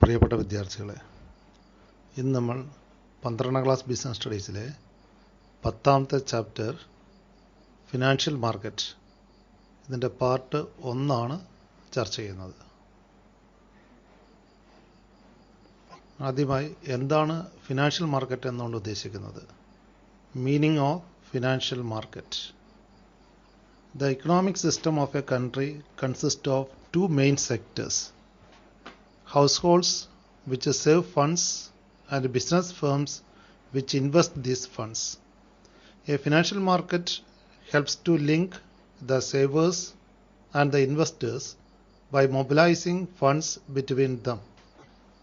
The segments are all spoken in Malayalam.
പ്രിയപ്പെട്ട വിദ്യാർത്ഥികളെ, ഇന്ന് നമ്മൾ 12ാം ക്ലാസ് ബിസിനസ് സ്റ്റഡീസിലെ 10ാമത്തെ ചാപ്റ്റർ ഫിനാൻഷ്യൽ മാർക്കറ്റ് ഇതിൻ്റെ പാർട്ട് 1 ചർച്ച ചെയ്യുന്നത്. ആദ്യമായി എന്താണ് ഫിനാൻഷ്യൽ മാർക്കറ്റ് എന്നുകൊണ്ട് ഉദ്ദേശിക്കുന്നത്? Meaning of financial market. The economic system of a country consists of two main sectors: households which save funds and business firms which invest these funds. A financial market helps to link the savers and the investors by mobilizing funds between them.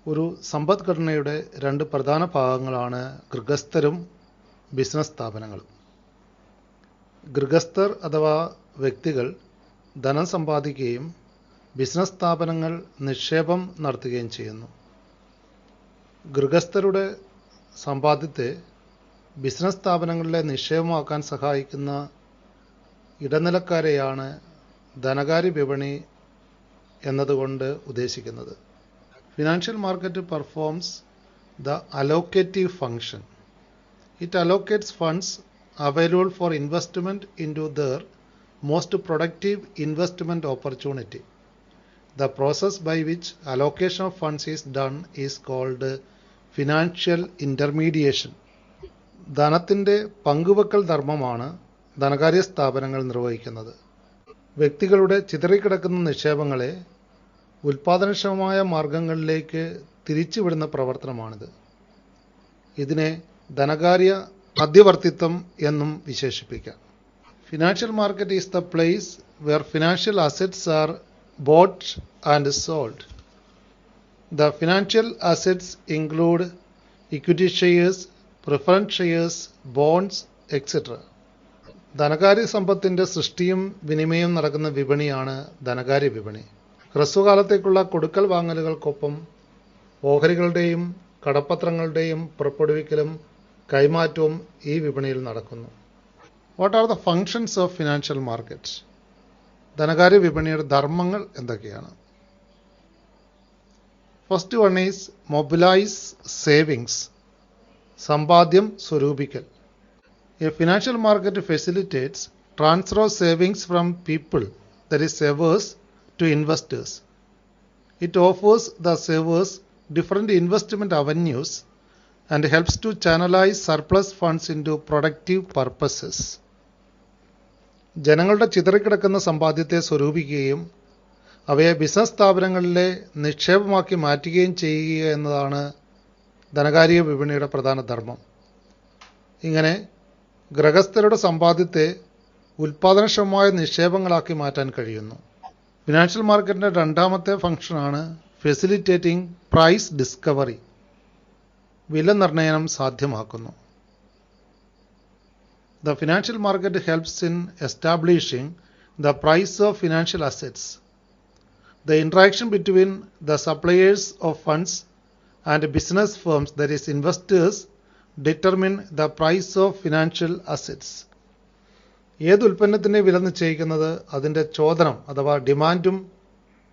ഒരു സമ്പദ്ഘടനയുടെ രണ്ട് പ്രധാന ഭാഗങ്ങളാണ് ഗൃഹസ്ഥരും ബിസിനസ് സ്ഥാപനങ്ങളും. ഗൃഹസ്ഥർ അഥവാ വ്യക്തികൾ ധനം സമ്പാദിക്കുകയും ബിസിനസ് സ്ഥാപനങ്ങൾ നിക്ഷേപം നടത്തുകയും ചെയ്യുന്നു. ഗൃഹസ്ഥരുടെ സമ്പാദ്യത്തെ ബിസിനസ് സ്ഥാപനങ്ങളിലെ നിക്ഷേപമാക്കാൻ സഹായിക്കുന്ന ഇടനിലക്കാരെയാണ് ധനകാര്യ വിപണി എന്നതുകൊണ്ട് ഉദ്ദേശിക്കുന്നത്. Financial market performs the allocative function. It allocates funds available for investment into their most productive investment opportunity. The process by which allocation of funds is done is called financial intermediation. ധനത്തിൻ്റെ പങ്കുവെക്കൽ ധർമ്മമാണ് ധനകാര്യ സ്ഥാപനങ്ങൾ നിർവഹിക്കുന്നത്. വ്യക്തികളുടെ ചിതറിക്കിടക്കുന്ന നിക്ഷേപങ്ങളെ ഉൽപാദനക്ഷമമായ മാർഗങ്ങളിലേക്ക് തിരിച്ചുവിടുന്ന പ്രവർത്തനമാണിത്. ഇതിനെ ധനകാര്യ മധ്യവർത്തിത്വം എന്നും വിശേഷിപ്പിക്കാം. Financial market is the place where financial assets R boat and sold. The financial assets include equity shares, preference shares, bonds etcetera. ധനകാര്യ സമ്പത്തിൻ്റെ സൃഷ്ടിയും വിനിമയവും നടക്കുന്ന വിപണിയാണ് ധനകാര്യ വിപണി. ഹ്രസ്വകാലത്തേക്കുള്ള കൊടുക്കൽ വാങ്ങലുകൾക്കൊപ്പം ഓഹരികളുടെയും കടപ്പത്രങ്ങളുടെയും പുറപ്പെടുവിക്കലും കൈമാറ്റവും ഈ വിപണിയിൽ നടക്കുന്നു. What are the functions of financial market? ധനകാര്യ വിപണിയുടെ ധർമ്മങ്ങൾ എന്തൊക്കെയാണ്? First one is mobilise savings. സമ്പാദ്യം സ്വരൂപിക്കൽ. A financial market facilitates transfer of savings from people, that is savers, to investors. It offers the savers different investment avenues and helps to channelize surplus funds into productive purposes. ജനങ്ങളുടെ ചിതറിക്കിടക്കുന്ന സമ്പാദ്യത്തെ സ്വരൂപിക്കുകയും അവയെ ബിസിനസ് സ്ഥാപനങ്ങളിലെ നിക്ഷേപമാക്കി മാറ്റുകയും ചെയ്യുക എന്നതാണ് ധനകാര്യ വിപണിയുടെ പ്രധാന ധർമ്മം. ഇങ്ങനെ ഗൃഹസ്ഥരുടെ സമ്പാദ്യത്തെ ഉൽപാദനക്ഷമമായ നിക്ഷേപങ്ങളാക്കി മാറ്റാൻ കഴിയുന്നു. ഫിനാൻഷ്യൽ മാർക്കറ്റിൻ്റെ രണ്ടാമത്തെ ഫംഗ്ഷനാണ് ഫെസിലിറ്റേറ്റിംഗ് പ്രൈസ് ഡിസ്കവറി. വില നിർണ്ണയം സാധ്യമാക്കുന്നു. The financial market helps in establishing the price of financial assets. The interaction between the suppliers of funds and business firms, that is investors, determine the price of financial assets. ഏത് ഉൽപ്പന്നത്തിൻ്റെ വില നിശ്ചയിക്കുന്നത് അതിൻ്റെ ചോദനം അഥവാ ഡിമാൻഡും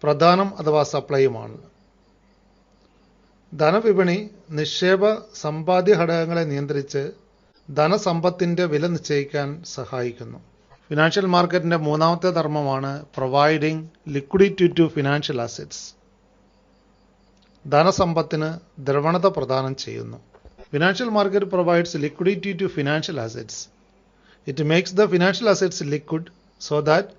പ്രധാനം അഥവാ സപ്ലൈയുമാണ്. ധനവിപണി നിക്ഷേപ സമ്പാദ്യ ഘടകങ്ങളെ നിയന്ത്രിച്ച് ധനസമ്പത്തിൻ്റെ വില നിശ്ചയിക്കാൻ സഹായിക്കുന്നു. ഫിനാൻഷ്യൽ മാർക്കറ്റിൻ്റെ മൂന്നാമത്തെ ധർമ്മമാണ് providing liquidity to financial assets. ധനസമ്പത്തിന് ദ്രവണത പ്രദാനം ചെയ്യുന്നു. Financial market provides liquidity to financial assets. It makes the financial assets liquid so that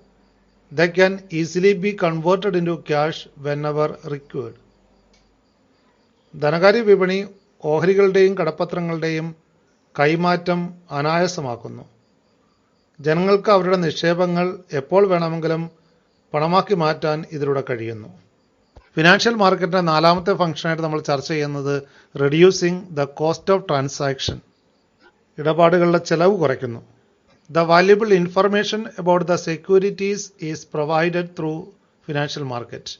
the can easily be converted into cash whenever required. ധനകാര്യ വിപണി ഓഹരികളുടെയും കടപ്പത്രങ്ങളുടെയും കൈമാറ്റം അനായാസമാക്കുന്നു. ജനങ്ങൾക്ക് അവരുടെ നിക്ഷേപങ്ങൾ എപ്പോൾ വേണമെങ്കിലും പണമാക്കി മാറ്റാൻ ഇതിലൂടെ കഴിയുന്നു. ഫിനാൻഷ്യൽ മാർക്കറ്റിൻ്റെ നാലാമത്തെ ഫംഗ്ഷനായിട്ട് നമ്മൾ ചർച്ച ചെയ്യുന്നത് reducing the cost of transaction. ഇടപാടുകളുടെ ചെലവ് കുറയ്ക്കുന്നു. The valuable information about the securities is provided through financial market.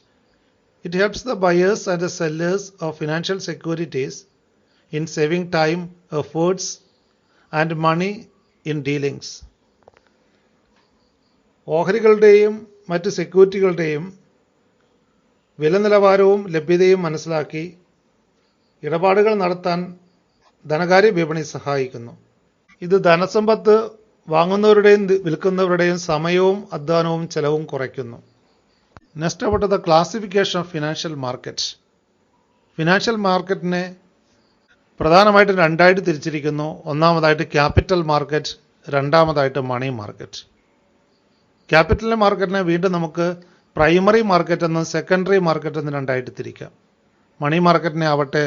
It helps the buyers and the sellers of financial securities in saving time, efforts, and money in dealings. ഓഹരികളുടെയും മറ്റ് സെക്യൂരിറ്റികളുടെയും വില നിലവാരവും ലഭ്യതയും മനസ്സിലാക്കി ഇടപാടുകൾ നടത്താൻ ധനകാര്യ വിപണി സഹായിക്കുന്നു. ഇത് ധനസമ്പത്ത് വാങ്ങുന്നവരുടെയും വിൽക്കുന്നവരുടെയും സമയവും അധ്വാനവും ചെലവും കുറയ്ക്കുന്നു. Next about the classification of financial market. Financial മാർക്കറ്റിനെ പ്രധാനമായിട്ടും രണ്ടായിട്ട് തിരിച്ചിരിക്കുന്നു. ഒന്നാമതായിട്ട് ക്യാപിറ്റൽ മാർക്കറ്റ്, രണ്ടാമതായിട്ട് മണി മാർക്കറ്റ്. ക്യാപിറ്റൽ മാർക്കറ്റിനെ വീണ്ടും നമുക്ക് പ്രൈമറി മാർക്കറ്റ് എന്നും സെക്കൻഡറി മാർക്കറ്റ് എന്നും രണ്ടായിട്ട് തിരിക്കാം. മണി മാർക്കറ്റിനെ ആവട്ടെ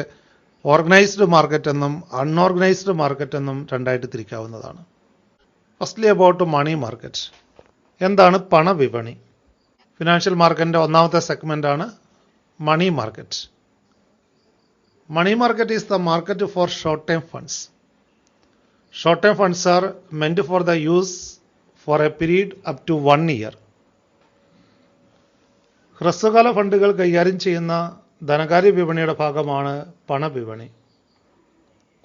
ഓർഗനൈസ്ഡ് മാർക്കറ്റ് എന്നും അൺഓർഗനൈസ്ഡ് മാർക്കറ്റ് എന്നും രണ്ടായിട്ട് തിരിക്കാവുന്നതാണ്. Firstly about money market. എന്താണ് പണവിപണി? ഫിനാൻഷ്യൽ മാർക്കറ്റിൻ്റെ ഒന്നാമത്തെ സെഗ്മെൻ്റാണ് money market. Money market is the market for short time funds. Short time funds are meant for the use for a period up to 1 year. ഹ്രസ്വകാല ഫണ്ടുകൾ കൈകാര്യം ചെയ്യുന്ന ധനകാര്യ വിപണിയുടെ ഭാഗമാണ് പണവിപണി.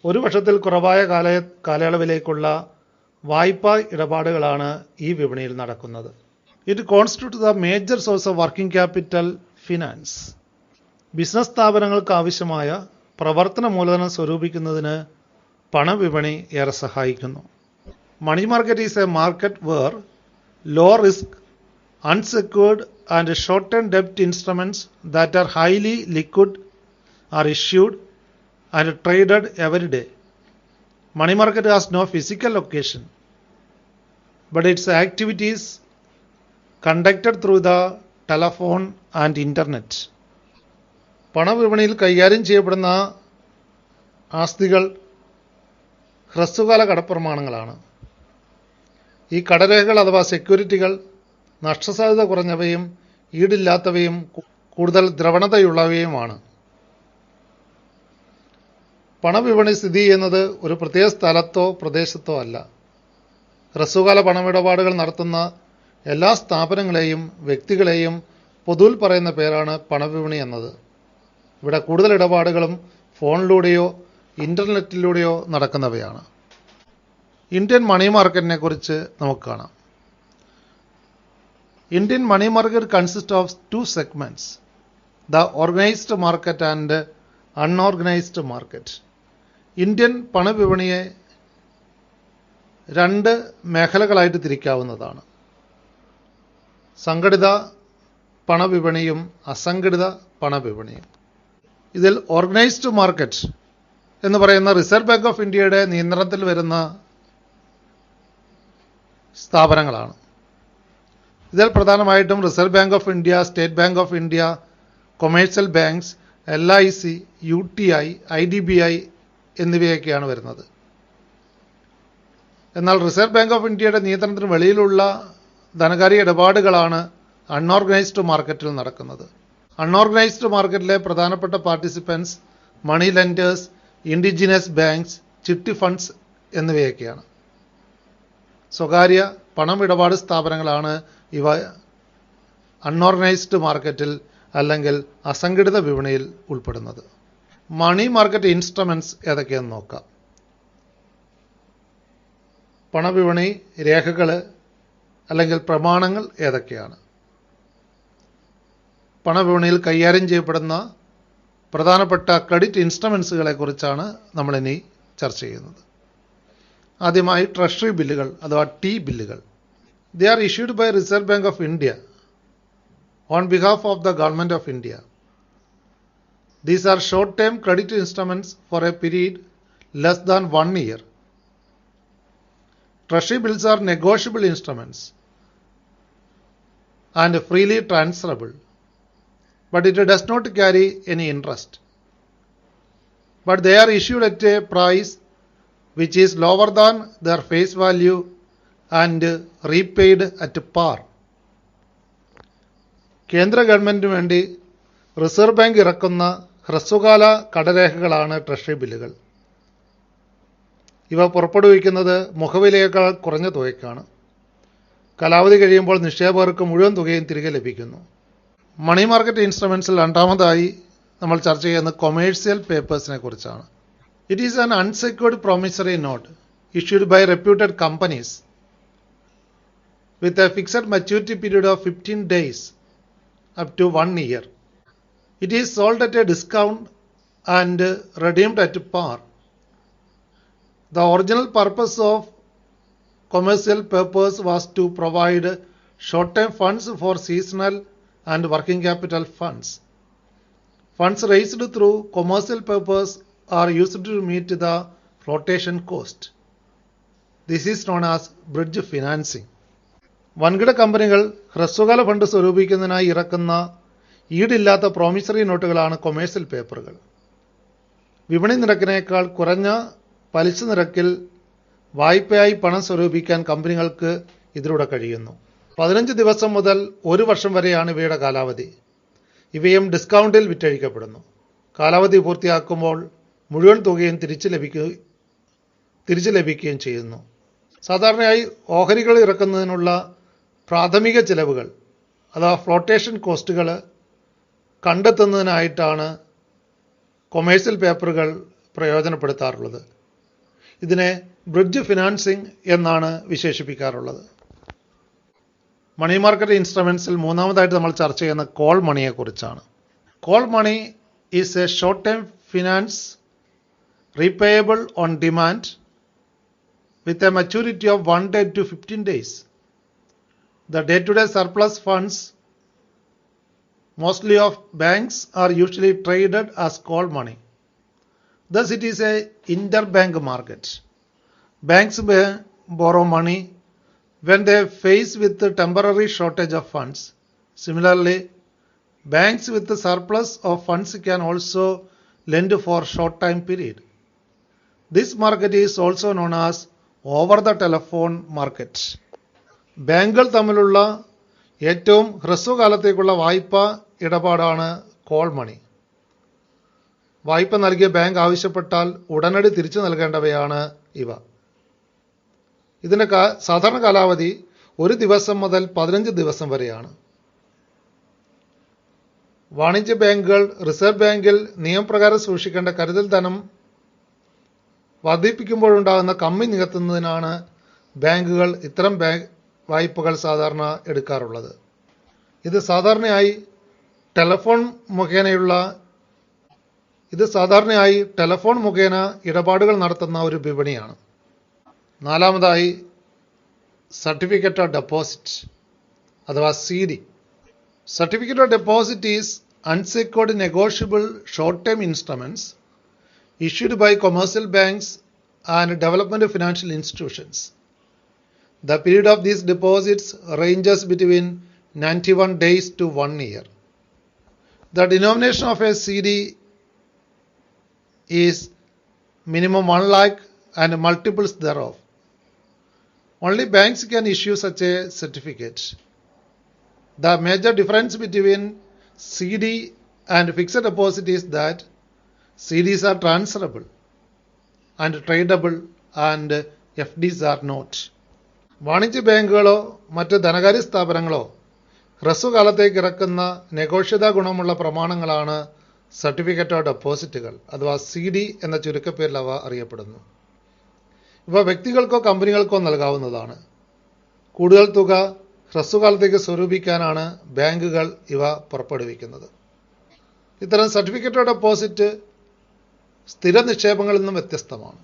ഒരു വർഷത്തിൽ കുറവായ കാലയളവിലേക്കുള്ള വായ്പാ ഇടപാടുകളാണ് ഈ വിപണിയിൽ നടക്കുന്നത്. It constitute the major source of working capital finance. Business സ്ഥാപനങ്ങൾക്ക് ആവശ്യമായ പ്രവർത്തന മൂലധനം സ്വരൂപിക്കുന്നതിന് പണവിപണി ഏറെ സഹായിക്കുന്നു. Money market is a market where low risk unsecured and short-term debt instruments that are highly liquid are issued and traded every day. Money market has no physical location, but its activities conducted through the telephone and internet. പണവിപണിയിൽ കൈകാര്യം ചെയ്യപ്പെടുന്ന ആസ്തികൾ ഹ്രസ്വകാല കടപ്രമാണങ്ങളാണ്. ഈ കടരേഖകൾ അഥവാ സെക്യൂരിറ്റികൾ നഷ്ടസാധ്യത കുറഞ്ഞവയും ഈടില്ലാത്തവയും കൂടുതൽ ദ്രവണതയുള്ളവയുമാണ്. പണവിപണി സ്ഥിതി ചെയ്യുന്നത് ഒരു പ്രത്യേക സ്ഥലത്തോ പ്രദേശത്തോ അല്ല. ഹ്രസ്വകാല പണമിടപാടുകൾ നടത്തുന്ന എല്ലാ സ്ഥാപനങ്ങളെയും വ്യക്തികളെയും പൊതുവിൽ പറയുന്ന പേരാണ് പണവിപണി എന്നത്. ഇവിടെ കൂടുതൽ ഇടപാടുകളും ഫോണിലൂടെയോ ഇൻ്റർനെറ്റിലൂടെയോ നടക്കുന്നവയാണ്. ഇന്ത്യൻ മണി മാർക്കറ്റിനെ കുറിച്ച് നമുക്ക് കാണാം. Indian money market consists of two segments, the organized market and unorganized market. Indian പണവിപണിയെ രണ്ട് മേഖലകളായിട്ട് തിരിക്കാവുന്നതാണ്. സംഘടിത പണവിപണിയും അസംഘടിത പണവിപണിയും. ഇതിൽ ഓർഗനൈസ്ഡ് മാർക്കറ്റ് എന്ന് പറയുന്ന റിസർവ് ബാങ്ക് ഓഫ് ഇന്ത്യയുടെ നിയന്ത്രണത്തിൽ വരുന്ന സ്ഥാപനങ്ങളാണ്. ഇതിൽ പ്രധാനമായിട്ടും reserve bank of India, state bank of India, commercial banks, LIC, UTI, IDBI എന്നിവയൊക്കെയാണ് വരുന്നത്. എന്നാൽ റിസർവ് ബാങ്ക് ഓഫ് ഇന്ത്യയുടെ നിയന്ത്രണത്തിന് വെളിയിലുള്ള ധനകാര്യ ഇടപാടുകളാണ് അൺഓർഗനൈസ്ഡ് മാർക്കറ്റിൽ നടക്കുന്നത്. അൺഓർഗനൈസ്ഡ് മാർക്കറ്റിലെ പ്രധാനപ്പെട്ട participants money lenders, indigenous banks, ചിട്ടി ഫണ്ട്സ് എന്നിവയൊക്കെയാണ്. സ്വകാര്യ പണമിടപാട് സ്ഥാപനങ്ങളാണ് ഇവ അൺഓർഗനൈസ്ഡ് മാർക്കറ്റിൽ അല്ലെങ്കിൽ അസംഘടിത വിപണിയിൽ ഉൾപ്പെടുന്നത്. മണി മാർക്കറ്റ് ഇൻസ്ട്രുമെൻറ്റ്സ് ഏതൊക്കെയെന്ന് നോക്കാം. പണവിപണി രേഖകൾ അല്ലെങ്കിൽ പ്രമാണങ്ങൾ ഏതൊക്കെയാണ്? പണവിപണിയിൽ കൈകാര്യം ചെയ്യപ്പെടുന്ന പ്രധാനപ്പെട്ട ക്രെഡിറ്റ് ഇൻസ്ട്രുമെൻസുകളെ കുറിച്ചാണ് നമ്മളിനി ചർച്ച ചെയ്യുന്നത്. ആദ്യമായി ട്രഷറി ബില്ലുകൾ അഥവാ ടി ബില്ലുകൾ. They are issued by Reserve Bank of India on behalf of the Government of India. These are short-term credit instruments for a period less than 1 year. Treasury bills are negotiable instruments and freely transferable, but it does not carry any interest. But they are issued at a price which is lower than their face value and repaid at par. കേന്ദ്ര ഗവൺമെൻറ്റിന് വേണ്ടി റിസർവ് ബാങ്ക് ഇറക്കുന്ന ഹ്രസ്വകാല കടരേഖകളാണ് ട്രഷറി ബില്ലുകൾ. ഇവ പുറപ്പെടുവിക്കുന്നത് മുഖവിലയേക്കാൾ കുറഞ്ഞ തുകയ്ക്കാണ്. കാലാവധി കഴിയുമ്പോൾ നിക്ഷേപകർക്ക് മുഴുവൻ തുകയും തിരികെ ലഭിക്കുന്നു. മണി മാർക്കറ്റ് ഇൻസ്ട്രുമെൻറ്റ്സിൽ രണ്ടാമതായി നമ്മൾ ചർച്ച ചെയ്യുന്നത് കൊമേഴ്സ്യൽ പേപ്പേഴ്സിനെ കുറിച്ചാണ്. It is an unsecured promissory note issued by reputed companies with a fixed maturity period of 15 days up to 1 year. It is sold at a discount and redeemed at par. The original purpose of commercial papers was to provide short-term funds for seasonal and working capital funds. Funds raised through commercial papers are used to meet the flotation cost. This is known as bridge financing. വൻകിട കമ്പനികൾ ഹ്രസ്വകാല ഫണ്ട് സ്വരൂപിക്കുന്നതിനായി ഇറക്കുന്ന ഈടില്ലാത്ത പ്രോമിസറി നോട്ടുകളാണ് കൊമേഴ്സ്യൽ പേപ്പറുകൾ. വിപണി നിരക്കിനേക്കാൾ കുറഞ്ഞ പലിശ നിരക്കിൽ വായ്പയായി പണം സ്വരൂപിക്കാൻ കമ്പനികൾക്ക് ഇതിലൂടെ കഴിയുന്നു. 15 ദിവസം മുതൽ 1 വർഷം വരെയാണ് ഇവയുടെ കാലാവധി. ഇവയും ഡിസ്കൗണ്ടിൽ വിറ്റഴിക്കപ്പെടുന്നു. കാലാവധി പൂർത്തിയാക്കുമ്പോൾ മുഴുവൻ തുകയും തിരിച്ചു ലഭിക്കുകയും ചെയ്യുന്നു. സാധാരണയായി ഓഹരികൾ ഇറക്കുന്നതിനുള്ള പ്രാഥമിക ചിലവുകൾ അഥവാ ഫ്ലോട്ടേഷൻ കോസ്റ്റുകൾ കണ്ടെത്തുന്നതിനായിട്ടാണ് കൊമേഴ്സ്യൽ പേപ്പറുകൾ പ്രയോജനപ്പെടുത്താറുള്ളത്. ഇതിനെ ബ്രിഡ്ജ് ഫിനാൻസിംഗ് എന്നാണ് വിശേഷിപ്പിക്കാറുള്ളത്. മണി മാർക്കറ്റ് ഇൻസ്ട്രുമെൻസിൽ മൂന്നാമതായിട്ട് നമ്മൾ ചർച്ച ചെയ്യുന്ന കോൾ മണിയെക്കുറിച്ചാണ്. Call money is a short time finance repayable on demand with a maturity of 1 day to 15 days. The day-to-day surplus funds, mostly of banks, are usually traded as call money. Thus, it is a interbank market. Banks may borrow money when they face with a temporary shortage of funds. Similarly, banks with the surplus of funds can also lend for short time period. This market is also known as over the telephone market. ബാങ്കുകൾ തമ്മിലുള്ള ഏറ്റവും ഹ്രസ്വകാലത്തേക്കുള്ള വായ്പ ഇടപാടാണ് കോൾ മണി. വായ്പ നൽകിയ ബാങ്ക് ആവശ്യപ്പെട്ടാൽ ഉടനടി തിരിച്ചു നൽകേണ്ടവയാണ് ഇവ. ഇതിൻ്റെ സാധാരണ കാലാവധി 1 ദിവസം മുതൽ 15 ദിവസം വരെയാണ്. വാണിജ്യ ബാങ്കുകൾ റിസർവ് ബാങ്കിൽ നിയമപ്രകാരം സൂക്ഷിക്കേണ്ട കരുതൽ ധനം വർദ്ധിപ്പിക്കുമ്പോഴുണ്ടാകുന്ന കമ്മി നികത്തുന്നതിനാണ് ബാങ്കുകൾ ഇത്തരം വായ്പകൾ സാധാരണ എടുക്കാറുള്ളത്. ഇത് സാധാരണയായി ടെലഫോൺ മുഖേന ഇടപാടുകൾ നടത്തുന്ന ഒരു വിപണിയാണ്. നാലാമതായി സർട്ടിഫിക്കറ്റ് ഓഫ് ഡെപ്പോസിറ്റ് അഥവാ CD. Certificate of deposit is unsecured negotiable short time instruments issued by commercial banks and development financial institutions. The period of these deposits ranges between 91 days to 1 year. The denomination of a CD is minimum 1 lakh and multiples thereof. Only banks can issue such a certificate. The major difference between CD and fixed deposit is that CDs are transferable and tradable and FDs are not. വാണിജ്യ ബാങ്കുകളോ മറ്റ് ധനകാര്യ സ്ഥാപനങ്ങളോ ഹ്രസ്വകാലത്തേക്ക് ഇറക്കുന്ന നിഗോഷ്യത ഗുണമുള്ള പ്രമാണങ്ങളാണ് സർട്ടിഫിക്കറ്റ് ഓഫ് ഡെപ്പോസിറ്റുകൾ അഥവാ CD എന്ന ചുരുക്കപ്പേരിൽ അവ അറിയപ്പെടുന്നു. ഇവ വ്യക്തികൾക്കോ കമ്പനികൾക്കോ നൽകാവുന്നതാണ്. കൂടുതൽ തുക ഹ്രസ്വകാലത്തേക്ക് സ്വരൂപിക്കാനാണ് ബാങ്കുകൾ ഇവ പുറപ്പെടുവിക്കുന്നത്. ഇത്തരം സർട്ടിഫിക്കറ്റ് ഓഫ് ഡെപ്പോസിറ്റ് സ്ഥിര നിക്ഷേപങ്ങളിൽ നിന്നും വ്യത്യസ്തമാണ്.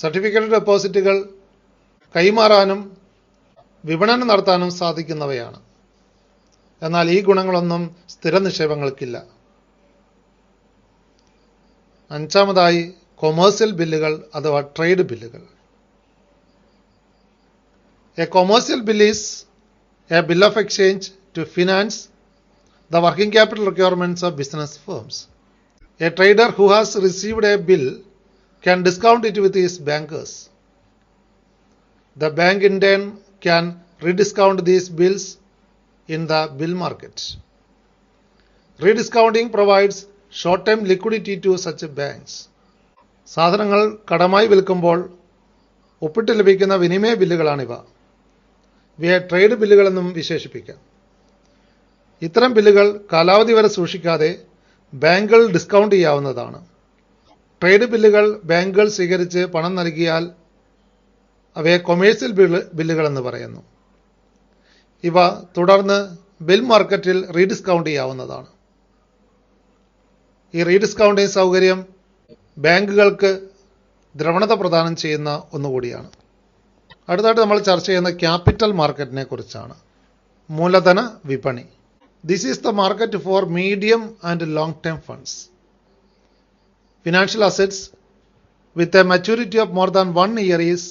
സർട്ടിഫിക്കറ്റ് ഡെപ്പോസിറ്റുകൾ കൈമാറാനും വിപണനം നടത്താനും സാധിക്കുന്നവയാണ്. എന്നാൽ ഈ ഗുണങ്ങളൊന്നും സ്ഥിര നിക്ഷേപങ്ങൾക്കില്ല. അഞ്ചാമതായി കൊമേഴ്സ്യൽ ബില്ലുകൾ അഥവാ ട്രേഡ് ബില്ലുകൾ. A commercial bill is a bill of exchange to finance the working capital requirements of business firms. A trader who has received a bill can discount it with his bankers. The bank in turn can rediscount these bills in the bill market. Rediscounting provides short-term liquidity to such banks. സാധനങ്ങൾ കടമായി വിൽക്കുമ്പോൾ ഒപ്പിട്ട് ലഭിക്കുന്ന വിനിമയ ബില്ലുകളാണിവ. ഇവയെ ട്രേഡ് ബില്ലുകളെന്നും വിശേഷിപ്പിക്കാം. ഇത്തരം ബില്ലുകൾ കാലാവധി വരെ സൂക്ഷിക്കാതെ ബാങ്കുകൾ ഡിസ്കൗണ്ട് ചെയ്യാവുന്നതാണ്. ട്രേഡ് ബില്ലുകൾ ബാങ്കുകൾ സ്വീകരിച്ച് പണം നൽകിയാൽ അവയെ കൊമേഴ്സ്യൽ ബില്ലുകൾ എന്ന് പറയുന്നു. ഇവ തുടർന്ന് ബിൽ മാർക്കറ്റിൽ റീഡിസ്കൗണ്ട് ചെയ്യാവുന്നതാണ്. ഈ റീഡിസ്കൗണ്ടിങ് സൗകര്യം ബാങ്കുകൾക്ക് ദ്രവണത പ്രദാനം ചെയ്യുന്ന ഒന്നുകൂടിയാണ്. അടുത്തായിട്ട് നമ്മൾ ചർച്ച ചെയ്യുന്ന ക്യാപിറ്റൽ മാർക്കറ്റിനെ കുറിച്ചാണ്. മൂലധന വിപണി. This is the market four medium and long term funds. Financial assets with a maturity of more than 1 year is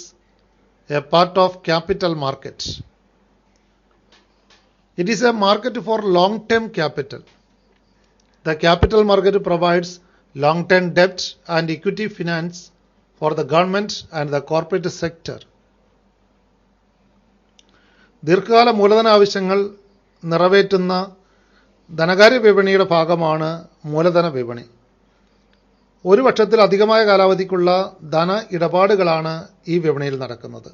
a part of capital market. It is a market for long-term capital. The capital market provides long-term debt and equity finance for the government and the corporate sector. ദീർഘകാല മൂലധന ആവശ്യങ്ങൾ നിറവേറ്റുന്ന ധനകാര്യ വിപണിയുടെ ഭാഗമാണ് മൂലധന വിപണി. ഒരു വർഷത്തിലധികമായ കാലാവധിക്കുള്ള ധന ഇടപാടുകളാണ് ഈ വിപണിയിൽ നടക്കുന്നത്.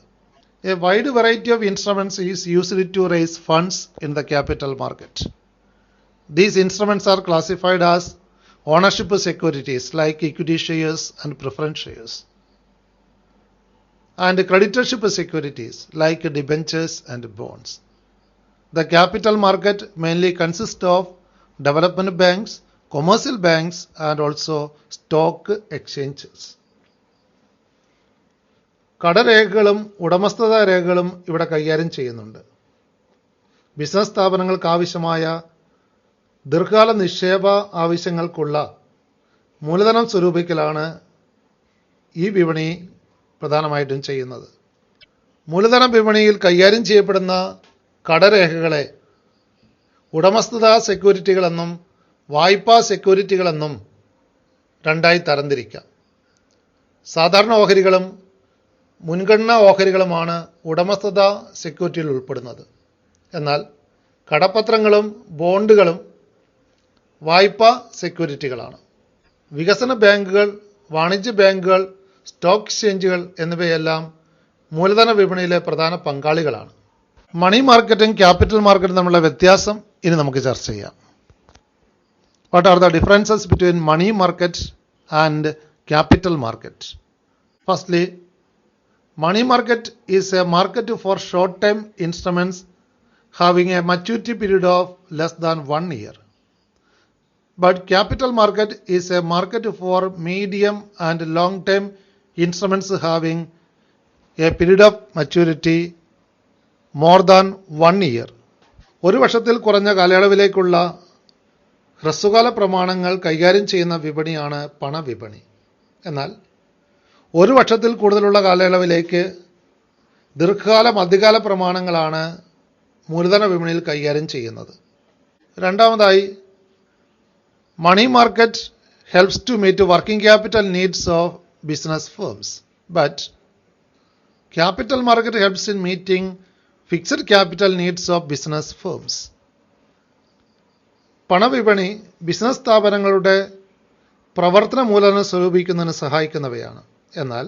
A wide variety of instruments is used to raise funds in the capital market. These instruments are classified as ownership securities like equity shares and preference shares and creditorship securities like debentures and bonds. The capital market mainly consist of development banks, commercial banks and also stock exchanges. കടരേഖകളും ഉടമസ്ഥതാ രേഖകളും ഇവിടെ കൈകാര്യം ചെയ്യുന്നുണ്ട്. ബിസിനസ് സ്ഥാപനങ്ങൾക്ക് ആവശ്യമായ ദീർഘകാല നിക്ഷേപ ആവശ്യങ്ങൾക്കുള്ള മൂലധനം സ്വരൂപിക്കലാണ് ഈ വിപണി പ്രധാനമായിട്ടും ചെയ്യുന്നത്. മൂലധന വിപണിയിൽ കൈകാര്യം ചെയ്യപ്പെടുന്ന കടരേഖകളെ ഉടമസ്ഥതാ സെക്യൂരിറ്റികളെന്നും വായ്പാ സെക്യൂരിറ്റികളെന്നും രണ്ടായി തരംതിരിക്കാം. സാധാരണ ഓഹരികളും മുൻഗണനാ ഓഹരികളുമാണ് ഉടമസ്ഥതാ സെക്യൂരിറ്റിയിൽ ഉൾപ്പെടുന്നത്. എന്നാൽ കടപ്പത്രങ്ങളും ബോണ്ടുകളും വായ്പാ സെക്യൂരിറ്റികളാണ്. വികസന ബാങ്കുകൾ, വാണിജ്യ ബാങ്കുകൾ, സ്റ്റോക്ക് എക്സ്ചേഞ്ചുകൾ എന്നിവയെല്ലാം മൂലധന വിപണിയിലെ പ്രധാന പങ്കാളികളാണ്. മണി മാർക്കറ്റും ക്യാപിറ്റൽ മാർക്കറ്റും തമ്മിലുള്ള വ്യത്യാസം ഇനി നമുക്ക് ചർച്ച ചെയ്യാം. What are the differences between money market and capital market? Firstly, money market is a market for short-term instruments having a maturity period of less than 1 year. But capital market is a market for medium and long-term instruments having a period of maturity more than 1 year. ഒരു വർഷത്തിൽ കുറഞ്ഞ കാലയളവിലേക്കുള്ള ഹ്രസ്വകാല പ്രമാണങ്ങൾ കൈകാര്യം ചെയ്യുന്ന വിപണിയാണ് പണവിപണി. എന്നാൽ ഒരു വർഷത്തിൽ കൂടുതലുള്ള കാലയളവിലേക്ക് ദീർഘകാല മധ്യകാല പ്രമാണങ്ങളാണ് മൂലധന വിപണിയിൽ കൈകാര്യം ചെയ്യുന്നത്. രണ്ടാമതായി, money market helps to meet working capital needs of business firms, but capital market helps in meeting fixed capital needs of business firms. പണവിപണി ബിസിനസ് സ്ഥാപനങ്ങളുടെ പ്രവർത്തന മൂലധനം സ്വരൂപിക്കുന്നതിന് സഹായിക്കുന്നവയാണ്. എന്നാൽ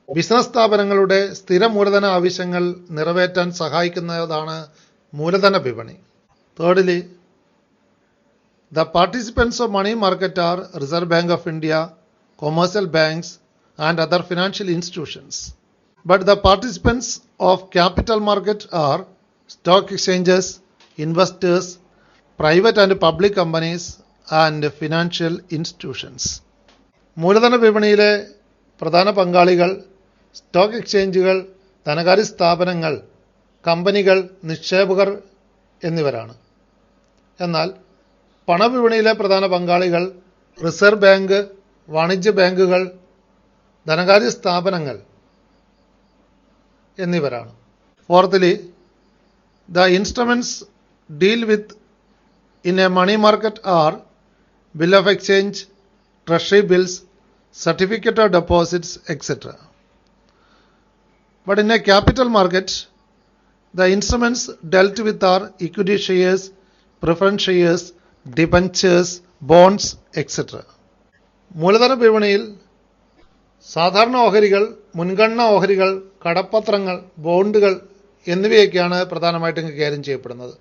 ബിസിനസ് സ്ഥാപനങ്ങളുടെ സ്ഥിര മൂലധന ആവശ്യങ്ങൾ നിറവേറ്റാൻ സഹായിക്കുന്നതാണ് മൂലധന വിപണി. Thirdly, the participants of money market are Reserve Bank of India, commercial banks and other financial institutions. But the participants of capital market are stock exchanges, investors, private and public companies and financial institutions. മൂലധന വിപണിയിലെ പ്രധാന പങ്കാളികൾ സ്റ്റോക്ക് എക്സ്ചേഞ്ചുകൾ, ധനകാര്യ സ്ഥാപനങ്ങൾ, കമ്പനികൾ, നിക്ഷേപകർ എന്നിവരാണ്. എന്നാൽ പണവിപണിയിലെ പ്രധാന പങ്കാളികൾ റിസർവ് ബാങ്ക്, വാണിജ്യ ബാങ്കുകൾ, ധനകാര്യ സ്ഥാപനങ്ങൾ എന്നിവരാണ്. Fourthly, the instruments deal with in a money market are bill of exchange, treasury bills, certificate of deposits, etc. But in a capital market, the instruments dealt with are equity shares, preference shares, debentures, bonds, etc. മൂലധന വിപണിയിൽ സാധാരണ ഓഹരികൾ, മുൻഗണനാ ഓഹരികൾ, കടപ്പത്രങ്ങൾ, ബോണ്ടുകൾ എന്നിവയൊക്കെയാണ് പ്രധാനമായിട്ടും കൈകാര്യം ചെയ്യപ്പെടുന്നത്.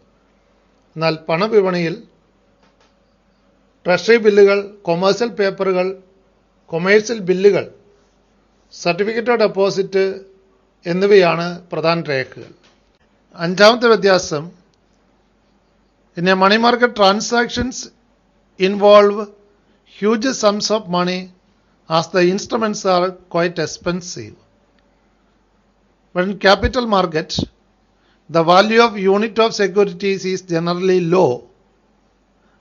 എന്നാൽ പണവിപണിയിൽ ട്രഷറി ബില്ലുകൾ, കൊമേഴ്സ്യൽ പേപ്പറുകൾ, കൊമേഴ്സ്യൽ ബില്ലുകൾ, സർട്ടിഫിക്കറ്റ് ഓഫ് ഡെപ്പോസിറ്റ് എന്നിവയാണ് പ്രധാന രേഖകൾ. അഞ്ചാമത്തെ വ്യത്യാസം, in a money market transactions involve huge sums of money as the instruments are quite expensive. But in capital market, the value of unit of securities is generally low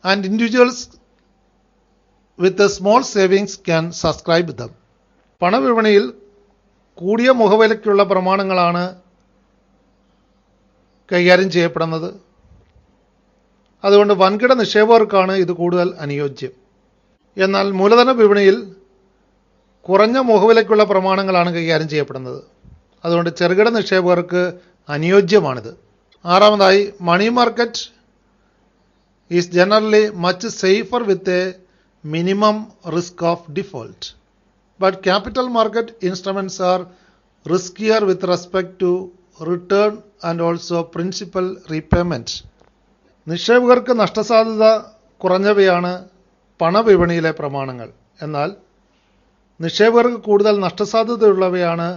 and individuals with a small savings can subscribe them. പണവിപണിയിൽ കൂടിയ മുഖവിലയ്ക്കുള്ള പ്രമാണങ്ങളാണ് കൈകാര്യം ചെയ്യപ്പെടുന്നത്. അതുകൊണ്ട് വൻകിട നിക്ഷേപകർക്കാണ് ഇത് കൂടുതൽ അനുയോജ്യം. എന്നാൽ മൂലധന വിപണിയിൽ കുറഞ്ഞ മുഖവിലയ്ക്കുള്ള പ്രമാണങ്ങളാണ് കൈകാര്യം ചെയ്യപ്പെടുന്നത്. അതുകൊണ്ട് ചെറുകിട നിക്ഷേപകർക്ക് അനുയോജ്യമാണിത്. ആറാമതായി, money market is generally much safer with a minimum risk of default. But capital market instruments are riskier with respect to return and also principal repayment. നിക്ഷേപകർക്ക് നഷ്ടസാധ്യത കുറഞ്ഞവയാണ് പണവിപണിയിലെ പ്രമാണങ്ങൾ. എന്നാൽ നിക്ഷേപകർക്ക് കൂടുതൽ നഷ്ടസാധ്യതയുള്ളവയാണ്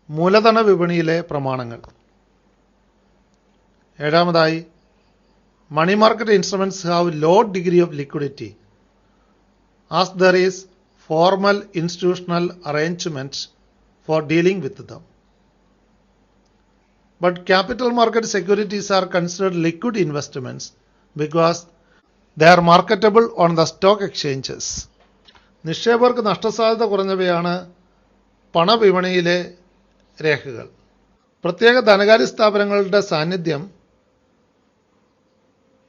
മൂലധന വിപണിയിലെ പ്രമാണങ്ങൾ. ഏഴാമതായി, money market instruments have low degree of liquidity as there is formal institutional arrangement for dealing with them. But capital market securities are considered liquid investments because they are marketable on the stock exchanges. നിക്ഷേപകർക്ക് നഷ്ടസാധ്യത കുറഞ്ഞവയാണ് പണവിപണിയിലെ രേഖകൾ. പ്രത്യേക ധനകാര്യ സ്ഥാപനങ്ങളുടെ സാന്നിധ്യം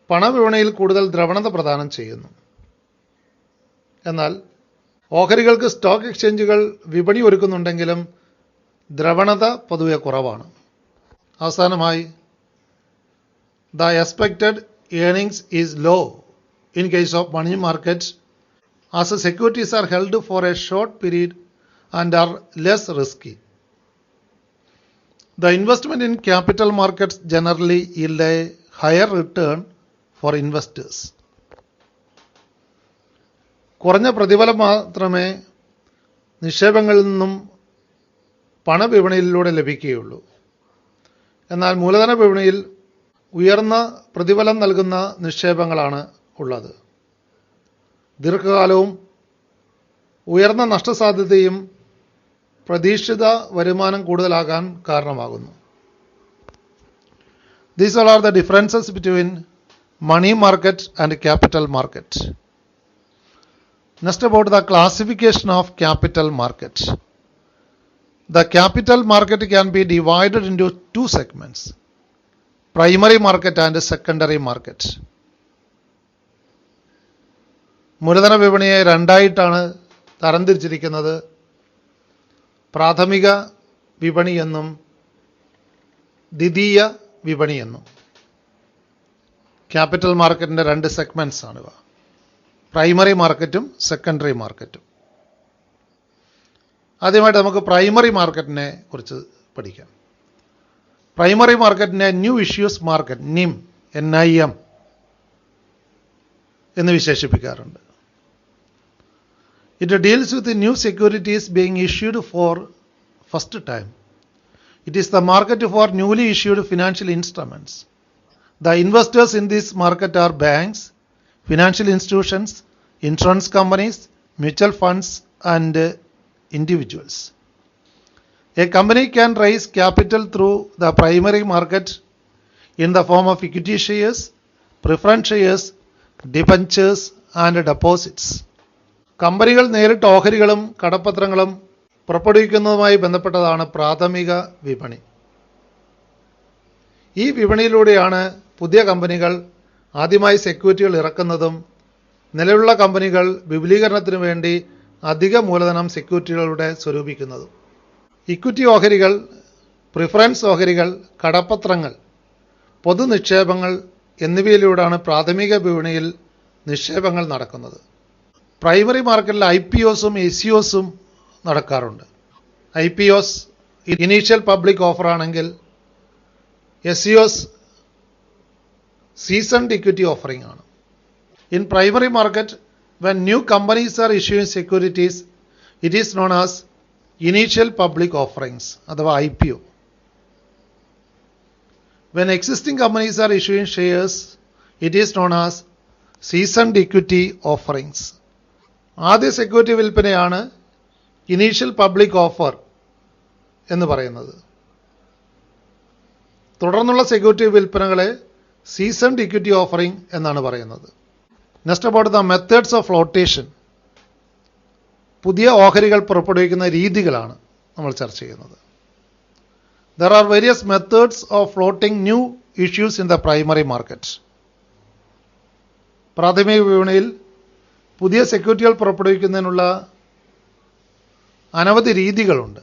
പണവിപണിയിൽ കൂടുതൽ ദ്രവണത പ്രദാനം ചെയ്യുന്നു. എന്നാൽ ഓഹരികൾക്ക് സ്റ്റോക്ക് എക്സ്ചേഞ്ചുകൾ വിപണി ഒരുക്കുന്നുണ്ടെങ്കിലും ദ്രവണത പൊതുവെ കുറവാണ്. അവസാനമായി, the expected earnings is low in case of money market as the securities are held for a short period and are less risky. The investment in capital markets generally yield a higher return for investors. കുറഞ്ഞ പ്രതിഫലം മാത്രമേ നിക്ഷേപങ്ങളിൽ നിന്നും പണവിപണിയിലൂടെ ലഭിക്കുകയുള്ളൂ. എന്നാൽ മൂലധന വിപണിയിൽ ഉയർന്ന പ്രതിഫലം നൽകുന്ന നിക്ഷേപങ്ങളാണ് ഉള്ളത്. ദീർഘകാലവും ഉയർന്ന നഷ്ടസാധ്യതയും പ്രതീക്ഷിത വരുമാനം കൂടുതലാകാൻ കാരണമാകുന്നു. These all are the differences between money market and capital market. Next, about the classification of capital market. The capital market can be divided into two segments, primary market and secondary market. മൂലധന വിപണിയെ രണ്ടായിട്ടാണ് തരംതിരിച്ചിരിക്കുന്നത്. പ്രാഥമിക വിപണി എന്നും ദ്വിതീയ വിപണി എന്നും. ക്യാപിറ്റൽ മാർക്കറ്റിൻ്റെ രണ്ട് സെഗ്മെന്റ്സ് ആണിവ, പ്രൈമറി മാർക്കറ്റും സെക്കൻഡറി മാർക്കറ്റും. ആദ്യമായിട്ട് നമുക്ക് പ്രൈമറി മാർക്കറ്റിനെ കുറിച്ച് പഠിക്കാം. പ്രൈമറി മാർക്കറ്റിനെ ന്യൂ ഇഷ്യൂസ് മാർക്കറ്റ്, NIM എന്ന് വിശേഷിപ്പിക്കാറുണ്ട്. It deals with new securities being issued for first time. It is the market for newly issued financial instruments. The investors in this market are banks, financial institutions, insurance companies, mutual funds and individuals. A company can raise capital through the primary market in the form of equity shares, preference shares, debentures and deposits. കമ്പനികൾ നേരിട്ട് ഓഹരികളും കടപ്പത്രങ്ങളും പുറപ്പെടുവിക്കുന്നതുമായി ബന്ധപ്പെട്ടതാണ് പ്രാഥമിക വിപണി. ഈ വിപണിയിലൂടെയാണ് പുതിയ കമ്പനികൾ ആദ്യമായി സെക്യൂരിറ്റികൾ ഇറക്കുന്നതും നിലവിലുള്ള കമ്പനികൾ വിപുലീകരണത്തിനു വേണ്ടി അധിക മൂലധനം സെക്യൂരിറ്റികളുടെ സ്വരൂപിക്കുന്നതും. ഇക്വിറ്റി ഓഹരികൾ, പ്രിഫറൻസ് ഓഹരികൾ, കടപ്പത്രങ്ങൾ, പൊതു നിക്ഷേപങ്ങൾ എന്നിവയിലൂടെയാണ് പ്രാഥമിക വിപണിയിൽ നിക്ഷേപങ്ങൾ നടക്കുന്നത്. പ്രൈമറി മാർക്കറ്റിൽ IPOസും SEOസും നടക്കാറുണ്ട്. IPOs ഇനീഷ്യൽ പബ്ലിക് ഓഫർ ആണെങ്കിൽ SEOs seasoned equity offering ആണ്. In primary market, when new companies are issuing securities, it is known as initial public offerings അഥവാ IPO. When existing companies are issuing shares, it is known as seasoned equity offerings. ആദ്യ സെക്യൂരിറ്റി വിൽപ്പനയാണ് ഇനീഷ്യൽ പബ്ലിക് ഓഫർ എന്ന് പറയുന്നത്. തുടർന്നുള്ള സെക്യൂരിറ്റി വിൽപ്പനകളെ സീസൺഡ് ഇക്വിറ്റി ഓഫറിംഗ് എന്നാണ് പറയുന്നത്. Next about the methods of flotation. പുതിയ ഓഹരികൾ പുറപ്പെടുവിക്കുന്ന രീതികളാണ് നമ്മൾ ചർച്ച ചെയ്യുന്നത്. There are various methods of floating new issues in the primary market. പ്രാഥമിക വിപണിയിൽ പുതിയ സെക്യൂരിറ്റികൾ പുറപ്പെടുവിക്കുന്നതിനുള്ള അനവധി രീതികളുണ്ട്.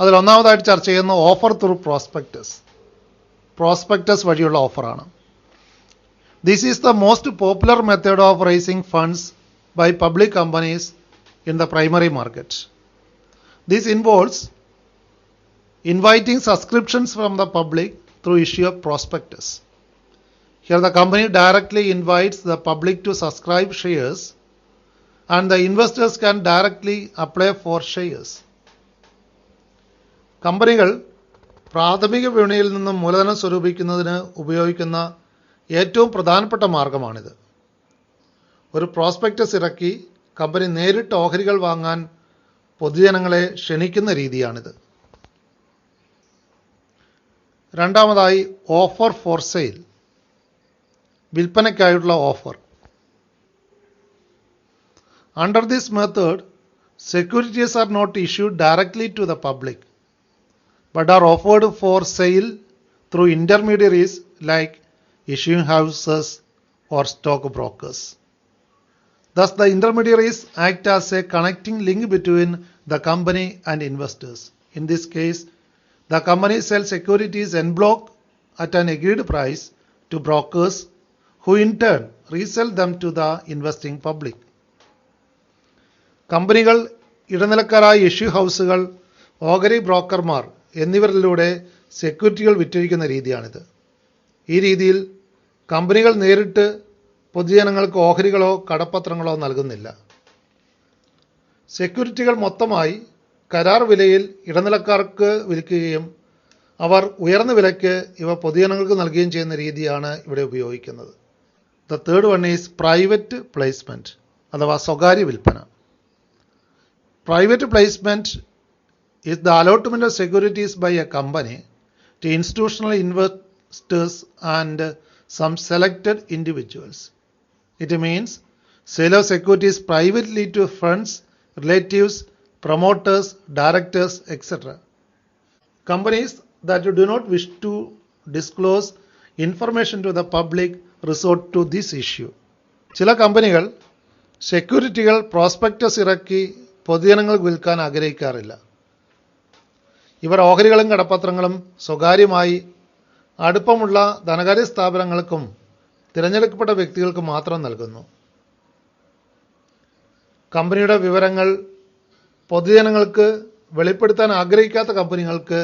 അതിൽ ഒന്നാമതായിട്ട് ചർച്ച ചെയ്യുന്ന ഓഫർ ത്രൂ പ്രോസ്പെക്ടസ്. പ്രോസ്പെക്ടസ് വഴിയുള്ള ഓഫറാണ്. This is the most popular method of raising funds by public companies in the primary market. This involves inviting subscriptions from the public through issue of prospectus. Here the company directly invites the public to subscribe shares and the investors can directly apply for shares. കമ്പനികൾ പ്രാഥമിക വിപണിയിൽ നിന്നും മൂലധനം സ്വരൂപിക്കുന്നതിന് ഉപയോഗിക്കുന്ന ഏറ്റവും പ്രധാനപ്പെട്ട മാർഗമാണിത്. ഒരു പ്രോസ്പെക്ടസ് ഇറക്കി കമ്പനി നേരിട്ട് ഓഹരികൾ വാങ്ങാൻ പൊതുജനങ്ങളെ ക്ഷണിക്കുന്ന രീതിയാണിത്. രണ്ടാമതായി ഓഫർ ഫോർ സെയിൽ, വിൽപ്പനയ്ക്കായുള്ള offer. Under this method securities are not issued directly to the public but are offered for sale through intermediaries like issuing houses or stock brokers. Thus the intermediaries act as a connecting link between the company and investors. In this case, the company sells securities en bloc at an agreed price to brokers who in turn resell them to the investing public. കമ്പനികൾ ഇടനിലക്കാരായ ഇഷ്യൂ ഹൗസുകൾ, ഓഹരി ബ്രോക്കർമാർ എന്നിവരിലൂടെ സെക്യൂരിറ്റികൾ വിറ്റഴിക്കുന്ന രീതിയാണിത്. ഈ രീതിയിൽ കമ്പനികൾ നേരിട്ട് പൊതുജനങ്ങൾക്ക് ഓഹരികളോ കടപ്പത്രങ്ങളോ നൽകുന്നില്ല. സെക്യൂരിറ്റികൾ മൊത്തമായി കരാർ വിലയിൽ ഇടനിലക്കാർക്ക് വിൽക്കുകയും അവർ ഉയർന്ന വിലയ്ക്ക് ഇവ പൊതുജനങ്ങൾക്ക് നൽകുകയും ചെയ്യുന്ന രീതിയാണ് ഇവിടെ ഉപയോഗിക്കുന്നത്. The third one is private placement അഥവാ സ്വകാര്യ വിൽപ്പന. Private placement is the allotment of securities by a company to institutional investors and some selected individuals. It means sale of securities privately to friends, relatives, promoters, directors, etc. Companies that do not wish to disclose information to the public resort to this issue. ചില കമ്പനികൾ സെക്യൂരിറ്റികൾ പ്രോസ്പെക്ടസ് ഇറക്കി പൊതുജനങ്ങൾക്ക് വിൽക്കാൻ ആഗ്രഹിക്കാറില്ല. ഇവർ ഓഹരികളും കടപ്പത്രങ്ങളും സ്വകാര്യമായി അടുപ്പമുള്ള ധനകാര്യ സ്ഥാപനങ്ങൾക്കും തിരഞ്ഞെടുക്കപ്പെട്ട വ്യക്തികൾക്കും മാത്രം നൽകുന്നു. കമ്പനിയുടെ വിവരങ്ങൾ പൊതുജനങ്ങൾക്ക് വെളിപ്പെടുത്താൻ ആഗ്രഹിക്കാത്ത കമ്പനികൾക്ക്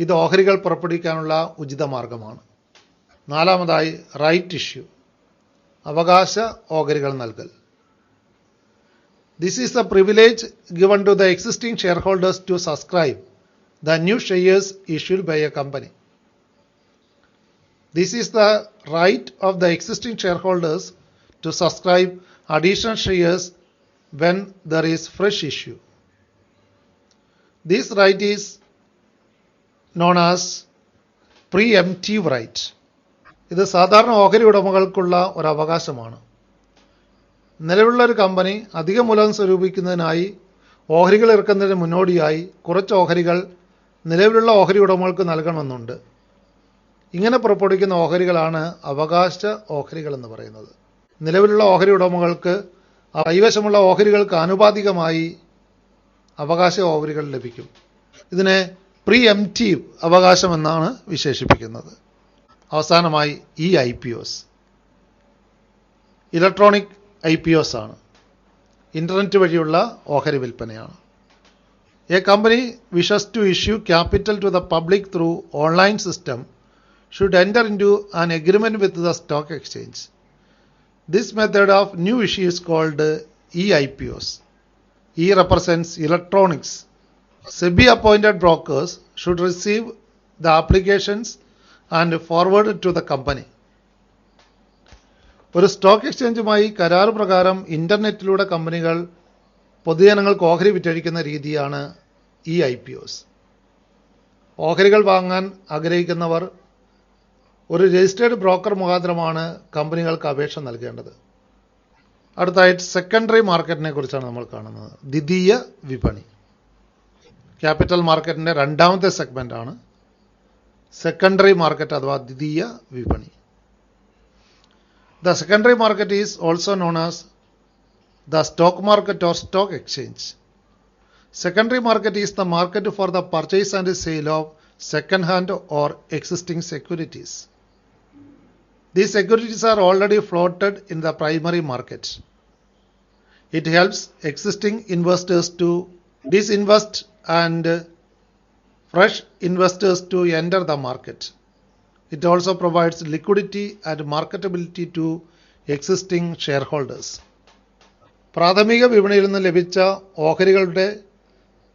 ഇത് ഓഹരികൾ പുറപ്പെടുവിക്കാനുള്ള ഉചിത മാർഗമാണ്. നാലാമതായി റൈറ്റ് ഇഷ്യൂ, അവകാശ ഓഹരികൾ നൽകൽ. This is the privilege given to the existing shareholders to subscribe the new shares issued by a company. This is the right of the existing shareholders to subscribe additional shares when there is fresh issue. This right is known as preemptive right. ഇത് സാധാരണ ഓഹരി ഉടമകൾക്കുള്ള ഒരു അവകാശമാണ്. നിലവിലുള്ള ഒരു കമ്പനി അധിക മൂലധനം സ്വരൂപിക്കുന്നതിനായി ഓഹരികൾ ഇറക്കുന്നതിന് മുന്നോടിയായി കുറച്ച് ഓഹരികൾ നിലവിലുള്ള ഓഹരി ഉടമകൾക്ക് നൽകണമെന്നുണ്ട്. ഇങ്ങനെ പുറപ്പെടുവിക്കുന്ന ഓഹരികളാണ് അവകാശ ഓഹരികൾ എന്ന് പറയുന്നത്. നിലവിലുള്ള ഓഹരി ഉടമകൾക്ക് കൈവശമുള്ള ഓഹരികൾക്ക് ആനുപാതികമായി അവകാശ ഓഹരികൾ ലഭിക്കും. ഇതിനെ പ്രീ എംപ്റ്റീവ് അവകാശം എന്നാണ് വിശേഷിപ്പിക്കുന്നത്. അവസാനമായി IPOs, ഇലക്ട്രോണിക് IPOs ആണ്. ഇൻ്റർനെറ്റ് വഴിയുള്ള ഓഹരി വിൽപ്പനയാണ്. A company wishes to issue capital to the public through online system should enter into an agreement with the stock exchange. This method of new issue is called IPOs. E represents electronics. SEBI appointed brokers should receive the applications and forward it to the company. ഒരു സ്റ്റോക്ക് എക്സ്ചേഞ്ചുമായി കരാർ പ്രകാരം ഇന്റർനെറ്റിലൂടെ കമ്പനികൾ പൊതുജനങ്ങൾക്ക് ഓഹരി വിറ്റഴിക്കുന്ന രീതിയാണ് ഈ IPOs. ഓഹരികൾ വാങ്ങാൻ ആഗ്രഹിക്കുന്നവർ ഒരു രജിസ്റ്റേർഡ് ബ്രോക്കർ മുഖാന്തരമാണ് കമ്പനികൾക്ക് അപേക്ഷ നൽകേണ്ടത്. അടുത്തായിട്ട് സെക്കൻഡറി മാർക്കറ്റിനെ കുറിച്ചാണ് നമ്മൾ കാണുന്നത്. ദ്വിതീയ വിപണി ക്യാപിറ്റൽ മാർക്കറ്റിന്റെ രണ്ടാമത്തെ സെഗ്മെന്റ് ആണ് സെക്കൻഡറി മാർക്കറ്റ് അഥവാ ദ്വിതീയ വിപണി. The secondary market is also known as the stock market or stock exchange. Secondary market is the market for the purchase and sale of second-hand or existing securities. These securities are already floated in the primary market. It helps existing investors to disinvest and fresh investors to enter the market. It also provides liquidity and marketability to existing shareholders. പ്രാഥമിക വിപണിയിൽ നിന്ന് ലഭിച്ച ഓഹരികളുടെ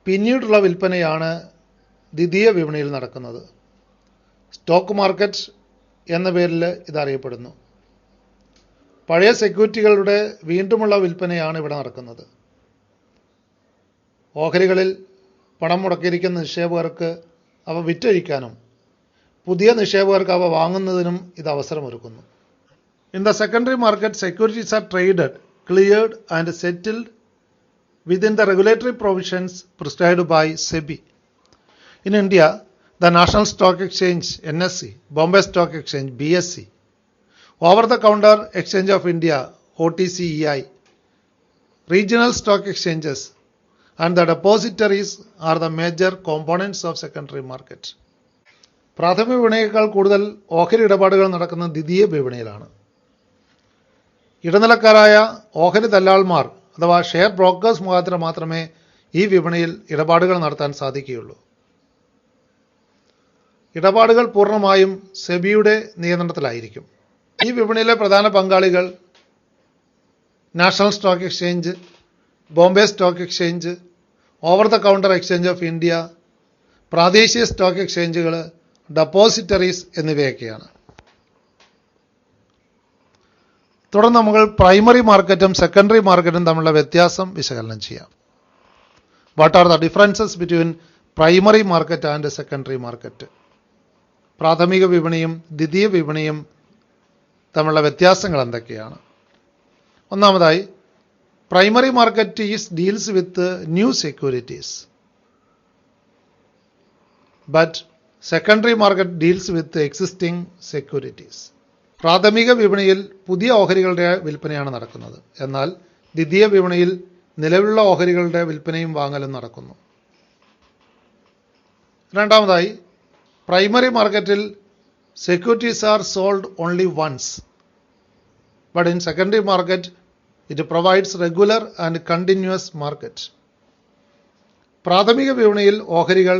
പിന്നീടുള്ള വിൽപ്പനയാണ് ദ്വിതീയ വിപണിയിൽ നടക്കുന്നത്. സ്റ്റോക്ക് മാർക്കറ്റ് എന്ന പേരിൽ ഇതറിയപ്പെടുന്നു. പഴയ സെക്യൂരിറ്റികളുടെ വീണ്ടുമുള്ള വിൽപ്പനയാണ് ഇവിടെ നടക്കുന്നത്. ഓഹരികളിൽ പണം മുടക്കിയിരിക്കുന്ന നിക്ഷേപകർക്ക് അവ വിറ്റഴിക്കാനും പുതിയ നിക്ഷേപകർക്ക് അവ വാങ്ങുന്നതിനും ഇത് അവസരമൊരുക്കുന്നു. In the secondary market, securities are traded, cleared and settled within the regulatory provisions prescribed by SEBI. In India, the National Stock Exchange NSE, Bombay Stock Exchange BSE, Over-the-Counter Exchange of India OTCEI, regional stock exchanges and the depositories are the major components of secondary market. പ്രാഥമിക വിപണിയേക്കാൾ കൂടുതൽ ഓഹരി ഇടപാടുകൾ നടക്കുന്ന ദ്വിതീയ വിപണിയിലാണ്. ഇടനിലക്കാരായ ഓഹരി ദല്ലാൾമാർ അഥവാ ഷെയർ ബ്രോക്കേഴ്സ് മുഖാന്തരം മാത്രമേ ഈ വിപണിയിൽ ഇടപാടുകൾ നടത്താൻ സാധിക്കുകയുള്ളൂ. ഇടപാടുകൾ പൂർണ്ണമായും സെബിയുടെ നിയന്ത്രണത്തിലായിരിക്കും. ഈ വിപണിയിലെ പ്രധാന പങ്കാളികൾ national stock exchange, Bombay stock exchange, over the counter exchange of India, പ്രാദേശിക സ്റ്റോക്ക് എക്സ്ചേഞ്ചുകൾ, ഡെപ്പോസിറ്ററീസ് എന്നിവയൊക്കെയാണ്. തുടർന്ന് നമ്മൾ പ്രൈമറി മാർക്കറ്റും സെക്കൻഡറി മാർക്കറ്റും തമ്മിലുള്ള വ്യത്യാസം വിശകലനം ചെയ്യാം. What are the differences between primary market and secondary market? പ്രാഥമിക വിപണിയും ദ്വിതീയ വിപണിയും തമ്മിലുള്ള വ്യത്യാസങ്ങൾ എന്തൊക്കെയാണ്? ഒന്നാമതായി, primary market deals with new securities, but secondary market deals with existing securities. പ്രാഥമിക വിപണിയിൽ പുതിയ ഓഹരികളുടെ വിൽപ്പനയാണ് നടക്കുന്നത്. എന്നാൽ ദ്വിതീയ വിപണിയിൽ നിലവിലുള്ള ഓഹരികളുടെ വിൽപ്പനയും വാങ്ങലും നടക്കുന്നു. രണ്ടാമതായി, പ്രൈമറി മാർക്കറ്റിൽ securities are sold only once, but in secondary market it provides regular and continuous market. പ്രാഥമിക വിപണിയിൽ ഓഹരികൾ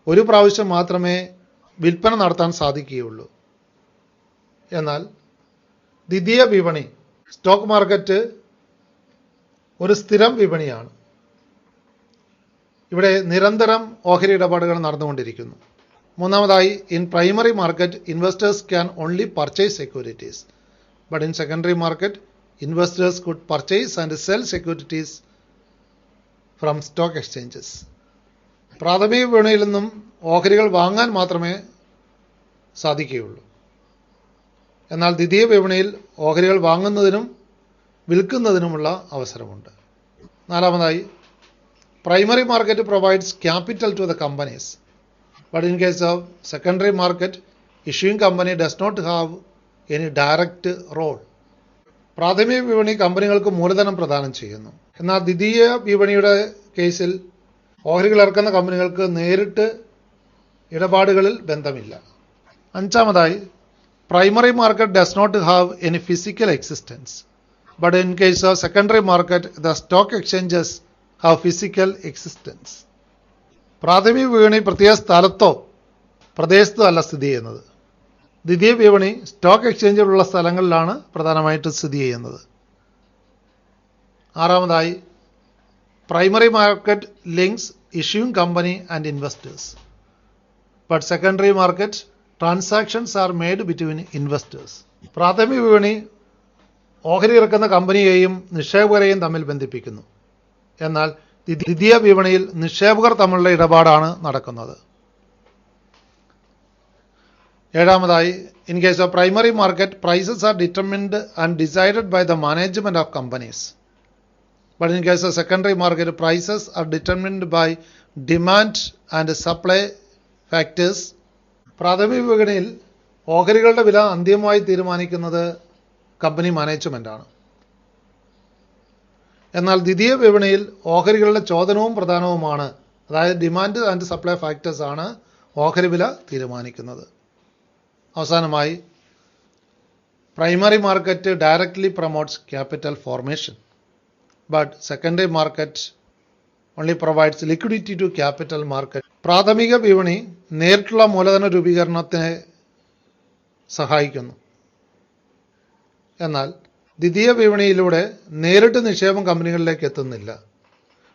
ഒരു പ്രാവശ്യം മാത്രമേ വിൽപ്പന നടത്താൻ സാധിക്കുകയുള്ളൂ. എന്നാൽ ദ്വിതീയ വിപണി സ്റ്റോക്ക് മാർക്കറ്റ് ഒരു സ്ഥിരം വിപണിയാണ്. ഇവിടെ നിരന്തരം ഓഹരി ഇടപാടുകൾ നടന്നുകൊണ്ടിരിക്കുന്നു. മൂന്നാമതായി, in primary market investors can only purchase securities, but in secondary market investors could purchase and cell securities from stock exchanges. പ്രാഥമിക വിപണിയിൽ നിന്നും ഓഹരികൾ വാങ്ങാൻ മാത്രമേ സാധിക്കുകയുള്ളൂ. എന്നാൽ ദ്വിതീയ വിപണിയിൽ ഓഹരികൾ വാങ്ങുന്നതിനും വിൽക്കുന്നതിനുമുള്ള അവസരമുണ്ട്. നാലാമതായി, primary market provides capital to the companies, but in case of secondary market issuing company does not have any direct role. പ്രാഥമിക വിപണി കമ്പനികൾക്ക് മൂലധനം പ്രദാനം ചെയ്യുന്നു. എന്നാൽ ദ്വിതീയ വിപണിയുടെ കേസിൽ ഓഹരികൾ ഇറക്കുന്ന കമ്പനികൾക്ക് നേരിട്ട് ഇടപാടുകളിൽ ബന്ധമില്ല. അഞ്ചാമതായി, primary market does not have any physical existence, but in case of secondary market the stock exchanges have physical existence. പ്രാഥമിക വിപണി പ്രത്യേക സ്ഥലത്തോ പ്രദേശത്തോ അല്ല സ്ഥിതി ചെയ്യുന്നത്. ദ്വിതീയ വിപണി സ്റ്റോക്ക് എക്സ്ചേഞ്ചുകളുള്ള സ്ഥലങ്ങളിലാണ് പ്രധാനമായിട്ട് സ്ഥിതി ചെയ്യുന്നത്. ആറാമതായി, primary market links issuing company and investors, but secondary market transactions are made between investors. പ്രാഥമിക വിപണി ഓഹരി ഇറക്കുന്ന കമ്പനിയെയും നിക്ഷേപകരെയും തമ്മിൽ ബന്ധിപ്പിക്കുന്നു. എന്നാൽ ദ്വിതീയ വിപണിയിൽ നിക്ഷേപകർ തമ്മിലുള്ള ഇടപാടാണ് നടക്കുന്നത്. ഏഴാമതായി, in case of primary market, prices are determined and decided by the management of companies. But in case of secondary market, prices are determined by demand and supply factors. പ്രാഥമിക വിപണിയിൽ ഓഹരികളുടെ വില അന്തിമമായി തീരുമാനിക്കുന്നത് കമ്പനി മാനേജ്മെന്റാണ്. എന്നാൽ ദ്വിതീയ വിപണിയിൽ ഓഹരികളുടെ ചോദനവും പ്രധാനവുമാണ്. അതായത് ഡിമാൻഡ് ആൻഡ് സപ്ലൈ ഫാക്ടേഴ്സ് ആണ് ഓഹരി വില തീരുമാനിക്കുന്നത്. അവസാനമായി, primary market directly promotes capital formation, but secondary market only provides liquidity to capital market. പ്രാഥമിക വിപണി നേരിട്ടുള്ള മൂലധന രൂപീകരണത്തിനെ സഹായിക്കുന്നു. എന്നാൽ ദ്വിതീയ വിപണിയിലൂടെ നേരിട്ട് നിക്ഷേപം കമ്പനികളിലേക്ക് എത്തുന്നില്ല.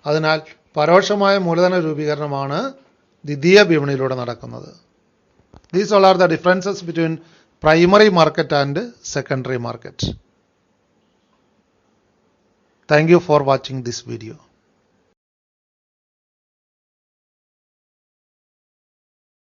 അതിനാൽ പരോക്ഷമായ മൂലധന രൂപീകരണമാണ് ദ്വിതീയ വിപണിയിലൂടെ നടക്കുന്നത്. These all are the differences between primary market and secondary market. Thank you for watching this video.